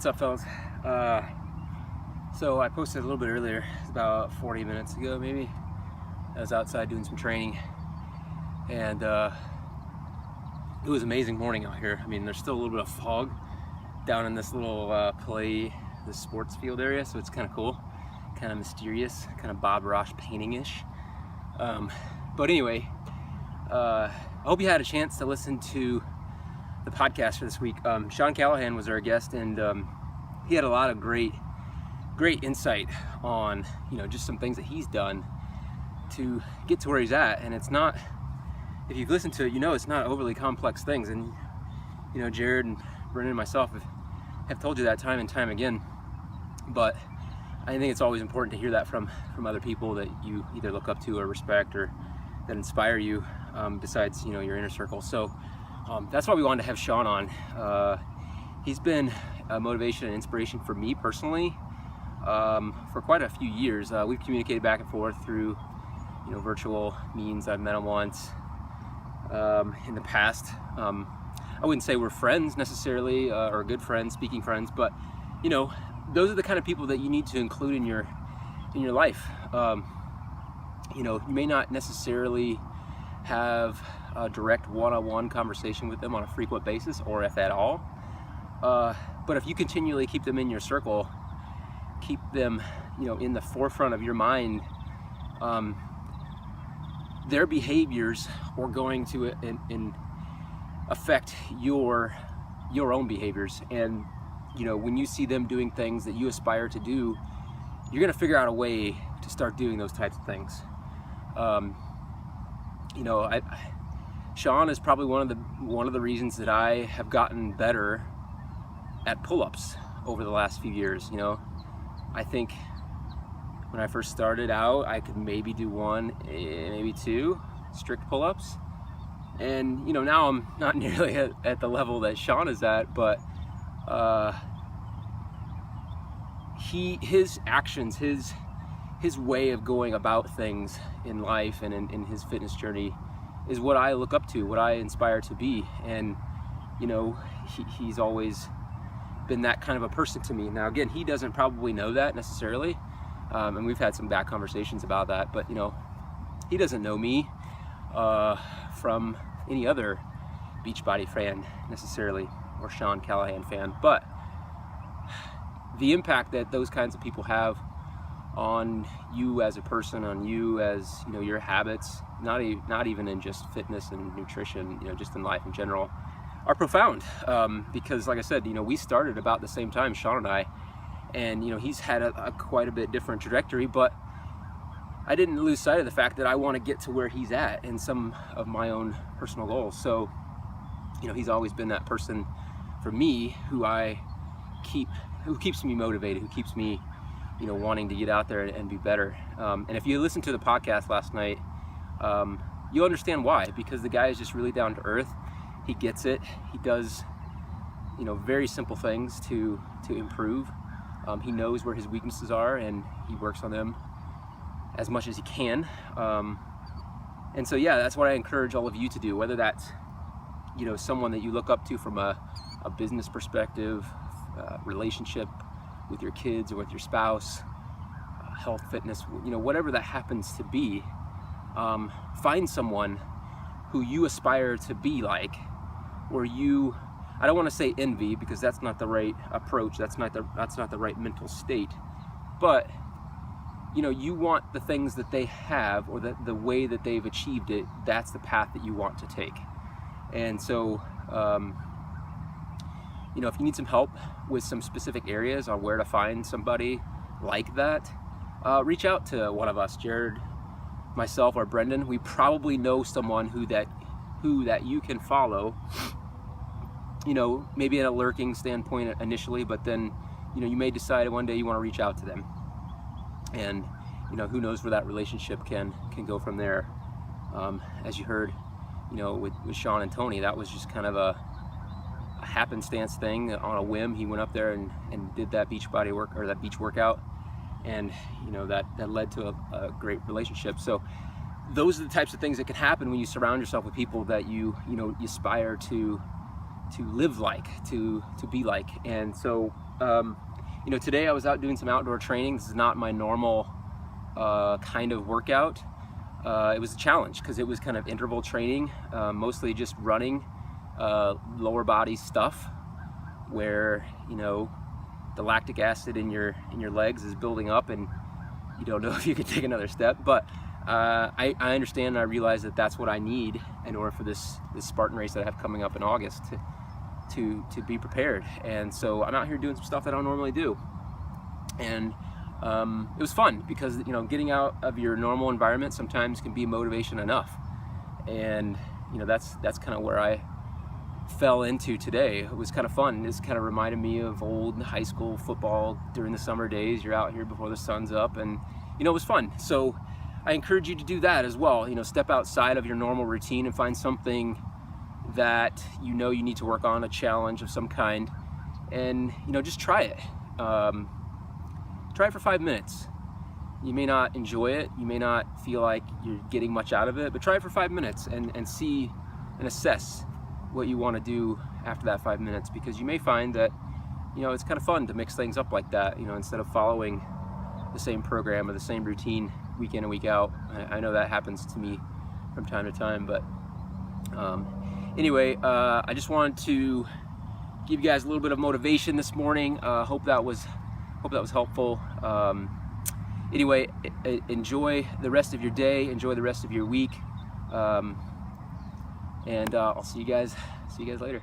up, fellas? So I posted a little bit earlier, about 40 minutes ago maybe. I was outside doing some training, and it was an amazing morning out here. I mean, there's still a little bit of fog down in this little this sports field area, so it's kind of cool, kind of mysterious, kind of Bob Ross painting-ish. But anyway, I hope you had a chance to listen to the podcast for this week. Sean Callahan was our guest, and he had a lot of great insight on, just some things that he's done to get to where he's at. And it's not, if you've listened to it, it's not overly complex things. And Jared and Brendan and myself have told you that time and time again. But I think it's always important to hear that from other people that you either look up to or respect, or that inspire you, besides your inner circle. So that's why we wanted to have Sean on. He's been a motivation and inspiration for me personally for quite a few years. We've communicated back and forth through virtual means. I've met him once in the past. I wouldn't say we're friends necessarily, or good friends, speaking friends, but those are the kind of people that you need to include in your life. You may not necessarily have a direct one-on-one conversation with them on a frequent basis, or if at all, but if you continually keep them in your circle, keep them in the forefront of your mind, their behaviors are going to affect your own behaviors. And when you see them doing things that you aspire to do, you're gonna figure out a way to start doing those types of things. Sean is probably one of the reasons that I have gotten better at pull-ups over the last few years. I think when I first started out, I could maybe do one, maybe two strict pull-ups, and now I'm not nearly at the level that Sean is at, but his actions, his way of going about things in life and in his fitness journey is what I look up to, what I inspire to be. And he's always been that kind of a person to me. Now again, he doesn't probably know that necessarily, and we've had some back conversations about that, but he doesn't know me from any other Beachbody fan necessarily, or Sean Callahan fan. But the impact that those kinds of people have on you as a person, on you as your habits, not even in just fitness and nutrition, just in life in general, are profound. Because like I said, we started about the same time, Sean and I, and he's had a quite a bit different trajectory, but I didn't lose sight of the fact that I want to get to where he's at in some of my own personal goals. So he's always been that person for me who keeps me motivated, who keeps me wanting to get out there and be better. And if you listened to the podcast last night, you'll understand why, because the guy is just really down to earth. He gets it. He does very simple things to improve. He knows where his weaknesses are, and he works on them as much as he can. And so yeah, that's what I encourage all of you to do, whether that's someone that you look up to from a business perspective, relationship with your kids or with your spouse, health, fitness, whatever that happens to be. Find someone who you aspire to be like, or I don't want to say envy, because that's not the right approach, that's not the right mental state, but you want the things that they have, or the way that they've achieved it. That's the path that you want to take. And so if you need some help with some specific areas on where to find somebody like that, reach out to one of us, Jared, myself, or Brendan. We probably know someone who that you can follow, maybe in a lurking standpoint initially, but then you may decide one day you want to reach out to them, and who knows where that relationship can go from there. As you heard with Sean and Tony, that was just kind of a happenstance thing. On a whim, he went up there and did that Beachbody work, or that beach workout, and that led to a great relationship. So those are the types of things that can happen when you surround yourself with people that you aspire to live like, to be like. And so You know, today I was out doing some outdoor training. This is not my normal kind of workout. It was a challenge because it was kind of interval training, mostly just running lower body stuff where, you know, the lactic acid in your legs is building up and you don't know if you can take another step. But I understand and I realize that that's what I need in order for this Spartan race that I have coming up in August to be prepared. And so I'm out here doing some stuff that I don't normally do. And it was fun because, you know, getting out of your normal environment sometimes can be motivation enough. And, you know, that's kind of where I fell into today. It was kind of fun. This kind of reminded me of old high school football during the summer days. You're out here before the sun's up, and, you know, it was fun. So I encourage you to do that as well. You know, step outside of your normal routine and find something that you know you need to work on, a challenge of some kind, and, you know, just try it. Try it for 5 minutes. You may not enjoy it, you may not feel like you're getting much out of it, but try it for 5 minutes and see and assess what you want to do after that 5 minutes, because you may find that, you know, it's kind of fun to mix things up like that, you know, instead of following the same program or the same routine week in and week out. I know that happens to me from time to time, but anyway, I just wanted to give you guys a little bit of motivation this morning. Hope that was helpful. Anyway, enjoy the rest of your day, enjoy the rest of your week, and I'll see you guys later.